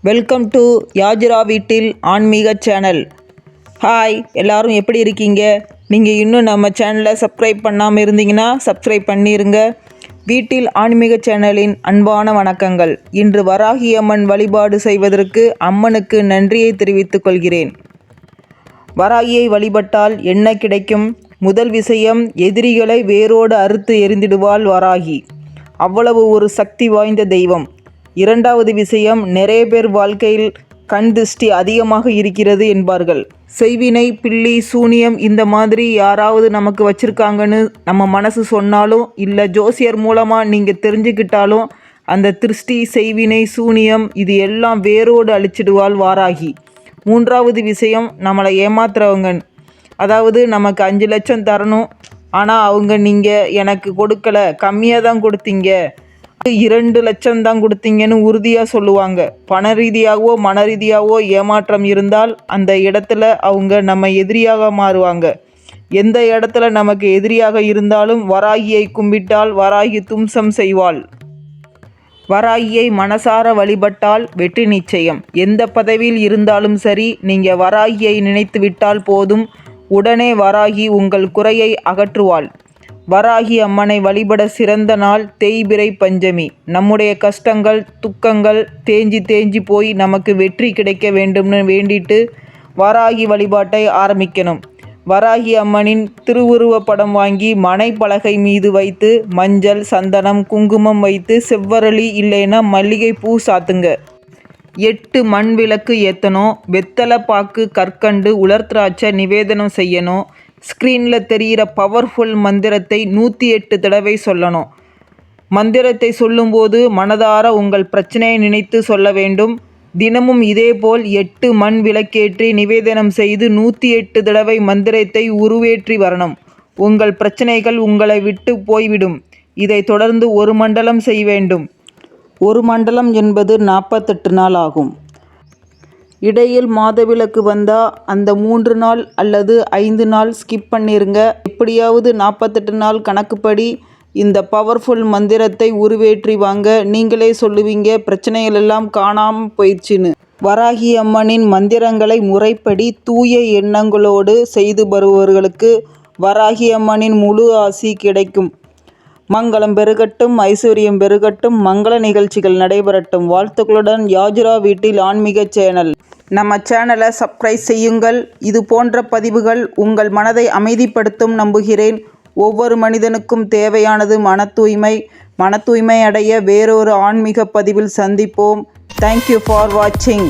Welcome to யாஜிரா வீட்டில் ஆன்மீக channel. Hi, எல்லோரும் எப்படி இருக்கீங்க? நீங்கள் இன்னும் நம்ம சேனலை சப்ஸ்கிரைப் பண்ணாமல் இருந்தீங்கன்னா சப்ஸ்கிரைப் பண்ணிடுங்க. வீட்டில் ஆன்மீக சேனலின் அன்பான வணக்கங்கள். இன்று வராகி அம்மன் வழிபாடு செய்வதற்கு அம்மனுக்கு நன்றியை தெரிவித்துக் கொள்கிறேன். வராகியை வழிபட்டால் என்ன கிடைக்கும்? முதல் விஷயம், எதிரிகளை வேரோடு அறுத்து எறிந்திடுவாள் வராகி. அவ்வளவு ஒரு சக்தி வாய்ந்த தெய்வம். இரண்டாவது விஷயம், நிறைய பேர் வாழ்க்கையில் கண் திருஷ்டி அதிகமாக இருக்கிறது என்பார்கள். செய்வினை, பில்லி, சூனியம் இந்த மாதிரி யாராவது நமக்கு வச்சுருக்காங்கன்னு நம்ம மனசு சொன்னாலும், இல்லை ஜோசியர் மூலமாக நீங்கள் தெரிஞ்சுக்கிட்டாலும், அந்த திருஷ்டி, செய்வினை, சூனியம் இது எல்லாம் வேரோடு அழிச்சிடுவாள் வாராகி. மூன்றாவது விஷயம், நம்மளை ஏமாத்துறவங்க, அதாவது நமக்கு 5 லட்சம் தரணும், ஆனால் அவங்க நீங்கள் எனக்கு கொடுக்கலை, கம்மியாக தான் கொடுத்தீங்க, 2 லட்சம் தான் கொடுத்தீங்கன்னு உறுதியாக சொல்லுவாங்க. பண ரீதியாகவோ மன ரீதியாகவோ ஏமாற்றம் இருந்தால் அந்த இடத்துல அவங்க நம்ம எதிரியாக மாறுவாங்க. எந்த இடத்துல நமக்கு எதிரியாக இருந்தாலும் வராகியை கும்பிட்டால் வராகி தும்சம் செய்வாள். வராகியை மனசார வழிபட்டால் வெற்றி நிச்சயம். எந்த பதவியில் இருந்தாலும் சரி, நீங்கள் வராகியை நினைத்து விட்டால் போதும், உடனே வராகி உங்கள் குறையை அகற்றுவாள். வராகி அம்மனை வழிபட சிறந்த நாள் தேய்பிறை பஞ்சமி. நம்முடைய கஷ்டங்கள், துக்கங்கள் தேஞ்சி போய் நமக்கு வெற்றி கிடைக்க வேண்டும்னு வேண்டிட்டு வராகி வழிபாட்டை ஆரம்பிக்கணும். வராகி அம்மனின் திருவுருவ படம் வாங்கி மனை பலகை மீது வைத்து மஞ்சள், சந்தனம், குங்குமம் வைத்து செவ்வரளி இல்லைன்னா மல்லிகை பூ சாத்துங்க. 8 மண் விளக்கு ஏற்றணும். வெத்தலை பாக்கு, கற்கண்டு, உலர்திராட்சை நிவேதனம் செய்யணும். ஸ்க்ரீனில் தெரிகிற பவர்ஃபுல் மந்திரத்தை 108 தடவை சொல்லணும். மந்திரத்தை சொல்லும்போது மனதார உங்கள் பிரச்சனையை நினைத்து சொல்ல வேண்டும். தினமும் இதேபோல் 8 மண் விளக்கேற்றி நிவேதனம் செய்து 108 தடவை மந்திரத்தை உருவேற்றி வரணும். உங்கள் பிரச்சனைகள் உங்களை விட்டு போய்விடும். இதை தொடர்ந்து 1 மண்டலம் செய்ய வேண்டும். 1 மண்டலம் என்பது 48 நாள் ஆகும். இடையில் மாதவிலக்கு வந்தால் அந்த 3 நாள் அல்லது 5 நாள் ஸ்கிப் பண்ணிருங்க. எப்படியாவது 48 நாள் கணக்குப்படி இந்த பவர்ஃபுல் மந்திரத்தை உருவேற்றி வாங்க. நீங்களே சொல்லுவீங்க, பிரச்சனைகள் எல்லாம் காணாமல் போயிடுச்சுன்னு. வராகி அம்மனின் மந்திரங்களை முறைப்படி தூய எண்ணங்களோடு செய்து வருபவர்களுக்கு வராகி அம்மனின் முழு ஆசி கிடைக்கும். மங்களம் பெருகட்டும், ஐஸ்வர்யம் பெருகட்டும், மங்கள நிகழ்ச்சிகள் நடைபெறட்டும். வாழ்த்துக்களுடன் யாஜிரா வீட்டில் ஆன்மீக சேனல். நம்ம சேனலை சப்ஸ்கிரைப் செய்யுங்கள். இது போன்ற பதிவுகள் உங்கள் மனதை அமைதிப்படுத்தும் நம்புகிறேன். ஒவ்வொரு மனிதனுக்கும் தேவையானது மன தூய்மை. மன தூய்மை அடைய வேறொரு ஆன்மீக பதிவில் சந்திப்போம். தேங்க்யூ ஃபார் வாட்சிங்.